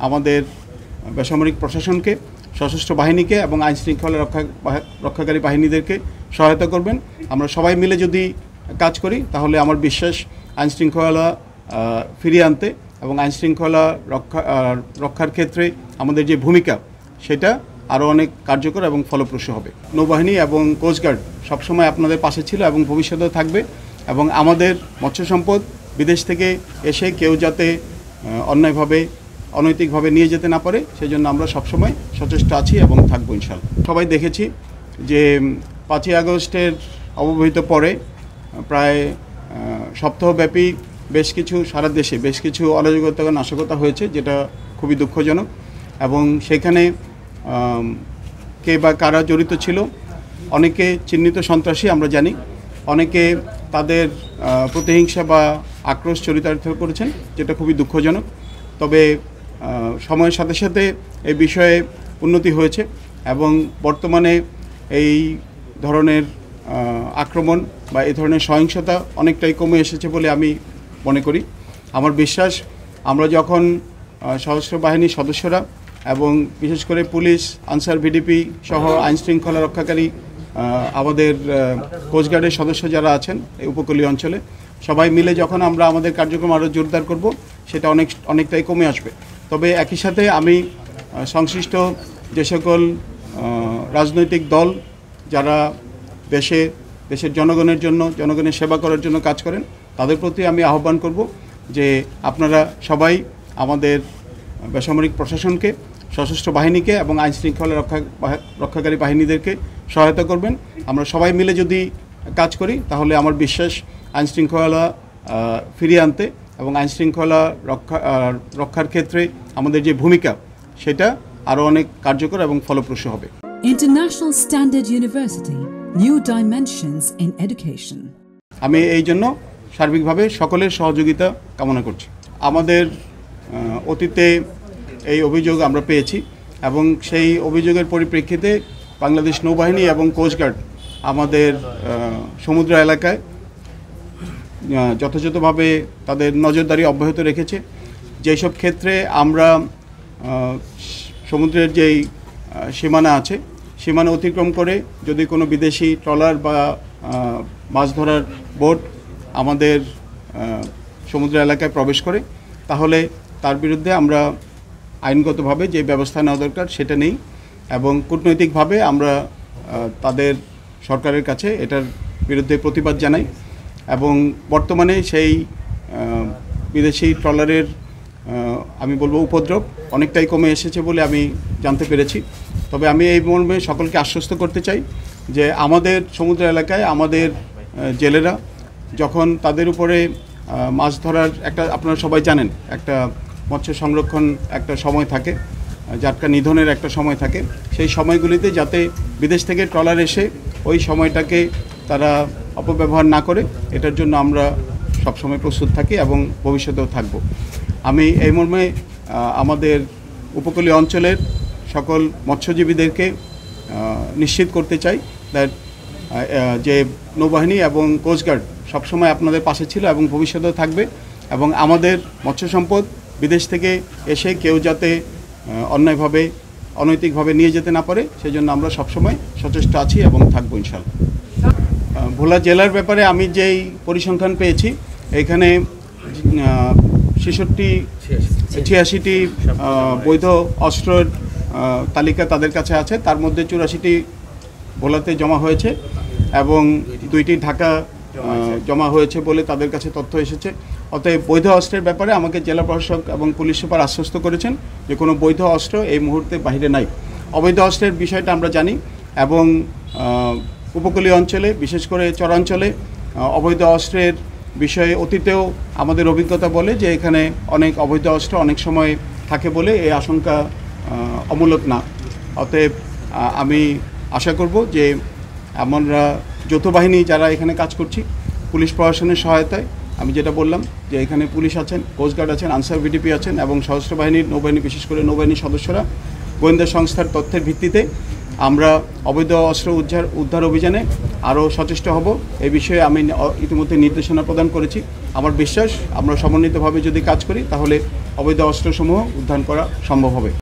আমাদের বেসামরিক প্রশাসনকে, সশস্ত্র বাহিনীকে এবং আইনশৃঙ্খলা রক্ষাকারী বাহিনীদেরকে সহায়তা করবেন। আমরা সবাই মিলে যদি কাজ করি তাহলে আমার বিশ্বাস আইনশৃঙ্খলা ফিরিয়ে আনতে এবং আইনশৃঙ্খলা রক্ষার ক্ষেত্রে আমাদের যে ভূমিকা সেটা আরও অনেক কার্যকর এবং ফলপ্রসূ হবে। নৌবাহিনী এবং কোস্টগার্ড সবসময় আপনাদের পাশে ছিল এবং ভবিষ্যতেও থাকবে, এবং আমাদের মৎস্য সম্পদ বিদেশ থেকে এসে কেউ যাতে অন্যায়ভাবে অনৈতিকভাবে নিয়ে যেতে না পারে সেজন্য আমরা সবসময় সচেষ্ট আছি এবং থাকবো ইনশাআল্লাহ। সবাই দেখেছি যে 5ই আগস্টের অব্যবহিত পরে প্রায় সপ্তাহব্যাপী বেশ কিছু সারা দেশে বেশ কিছু অরাজকতা নাশকতা হয়েছে, যেটা খুবই দুঃখজনক, এবং সেখানে কে বা কারা জড়িত ছিল অনেকে চিহ্নিত সন্ত্রাসী আমরা জানি, অনেকে তাদের প্রতিহিংসা বা আক্রোশ চরিতার্থ করেছেন, যেটা খুবই দুঃখজনক। তবে সময়ের সাথে সাথে এই বিষয়ে উন্নতি হয়েছে এবং বর্তমানে এই ধরনের আক্রমণ বা এই ধরনের সহিংসতা অনেকটাই কমে এসেছে বলে আমি মনে করি। আমার বিশ্বাস আমরা যখন সশস্ত্র বাহিনীর সদস্যরা এবং বিশেষ করে পুলিশ, আনসার, ভিডিপি সহ আইনশৃঙ্খলা রক্ষাকারী আমাদের কোস্টগার্ডের সদস্য যারা আছেন এই উপকূলীয় অঞ্চলে সবাই মিলে যখন আমরা আমাদের কার্যক্রম আরও জোরদার করব সেটা অনেকটাই কমে আসবে। তবে একই সাথে আমি সংশ্লিষ্ট যে সকল রাজনৈতিক দল যারা দেশের জনগণের জন্য, জনগণের সেবা করার জন্য কাজ করেন তাদের প্রতি আমি আহ্বান করব যে আপনারা সবাই আমাদের বেসামরিক প্রশাসনকে, সশস্ত্র বাহিনীকে এবং আইনশৃঙ্খলা রক্ষাকারী বাহিনীদেরকে সহায়তা করবেন। আমরা সবাই মিলে যদি কাজ করি তাহলে আমার বিশ্বাস আইনশৃঙ্খলা ফিরিয়ে আনতে এবং আইনশৃঙ্খলা রক্ষার ক্ষেত্রে আমাদের যে ভূমিকা সেটা আরও অনেক কার্যকর এবং ফলপ্রসূ হবে। International Standard University, New Dimensions in Education. আমি এই জন্য সার্বিকভাবে সকলের সহযোগিতা কামনা করছি। আমাদের অতীতে এই অভিযোগ আমরা পেয়েছি এবং সেই অভিযোগের পরিপ্রেক্ষিতে বাংলাদেশ নৌবাহিনী এবং কোস্টগার্ড আমাদের সমুদ্র এলাকায় যথাযথভাবে তাদের নজরদারি অব্যাহত রেখেছে। যেসব ক্ষেত্রে আমরা সমুদ্রের যেই সীমানা আছে, সীমানা অতিক্রম করে যদি কোনো বিদেশি ট্রলার বা মাছ ধরার বোট আমাদের সমুদ্র এলাকায় প্রবেশ করে তাহলে তার বিরুদ্ধে আমরা আইনগতভাবে যে ব্যবস্থা নেওয়া দরকার সেটা নেই, এবং কূটনৈতিকভাবে আমরা তাদের সরকারের কাছে এটার বিরুদ্ধে প্রতিবাদ জানাই। এবং বর্তমানে সেই বিদেশি ট্রলারের আমি বলবো উপদ্রব অনেকটাই কমে এসেছে বলে আমি জানতে পেরেছি। তবে আমি এই মর্মে সকলকে আশ্বস্ত করতে চাই যে আমাদের সমুদ্র এলাকায় আমাদের জেলেরা যখন তাদের উপরে মাছ ধরার একটা, আপনারা সবাই জানেন, একটা মৎস্য সংরক্ষণ একটা সময় থাকে, জাটকা নিধনের একটা সময় থাকে, সেই সময়গুলিতে যাতে বিদেশ থেকে ট্রলার এসে ওই সময়টাকে তারা অপব্যবহার না করে এটার জন্য আমরা সবসময় প্রস্তুত থাকি এবং ভবিষ্যতেও থাকব। আমি এই মর্মে আমাদের উপকূলীয় অঞ্চলের সকল মৎস্যজীবীদেরকে নিশ্চিত করতে চাই যে নৌবাহিনী এবং কোস্টগার্ড সবসময় আপনাদের পাশে ছিল এবং ভবিষ্যতেও থাকবে, এবং আমাদের মৎস্য সম্পদ বিদেশ থেকে এসে কেউ যাতে অন্যায়ভাবে অনৈতিকভাবে নিয়ে যেতে না পারে সেজন্য আমরা সবসময় সচেষ্ট আছি এবং থাকবো ইনশাআল্লাহ। ভোলা জেলার ব্যাপারে আমি যেই পরিসংখ্যান পেয়েছি এখানে 86টি বৈধ অস্ত্রের তালিকা তাদের কাছে আছে, তার মধ্যে 84টি ভোলাতে জমা হয়েছে এবং 2টি ঢাকা জমা হয়েছে বলে তাদের কাছে তথ্য এসেছে। অতএব বৈধ অস্ত্রের ব্যাপারে আমাকে জেলা প্রশাসক এবং পুলিশ সুপার আশ্বস্ত করেছেন যে কোনো বৈধ অস্ত্র এই মুহূর্তে বাইরে নাই। অবৈধ অস্ত্রের বিষয়টা আমরা জানি এবং উপকূলীয় অঞ্চলে বিশেষ করে চরাঞ্চলে অবৈধ অস্ত্রের বিষয়ে অতীতেও আমাদের অভিজ্ঞতা বলে যে এখানে অনেক অবৈধ অস্ত্র অনেক সময় থাকে বলে এই আশঙ্কা অমূলক না। অতএব আমি আশা করব যে আমরা যৌথ বাহিনী যারা এখানে কাজ করছি পুলিশ প্রশাসনের সহায়তায়, আমি যেটা বললাম যে এখানে পুলিশ আছেন, কোস্টগার্ড আছেন, আনসার, ভিডিপি আছেন এবং সশস্ত্র বাহিনীর নৌবাহিনী, বিশেষ করে নৌবাহিনীর সদস্যরা গোয়েন্দা সংস্থার তথ্যের ভিত্তিতে আমরা অবৈধ অস্ত্র উদ্ধার অভিযানে আরও সচেষ্ট হব। এই বিষয়ে আমি ইতিমধ্যে নির্দেশনা প্রদান করেছি। আমার বিশ্বাস আমরা সমন্বিতভাবে যদি কাজ করি তাহলে অবৈধ অস্ত্রসমূহ উদ্ধার করা সম্ভব হবে।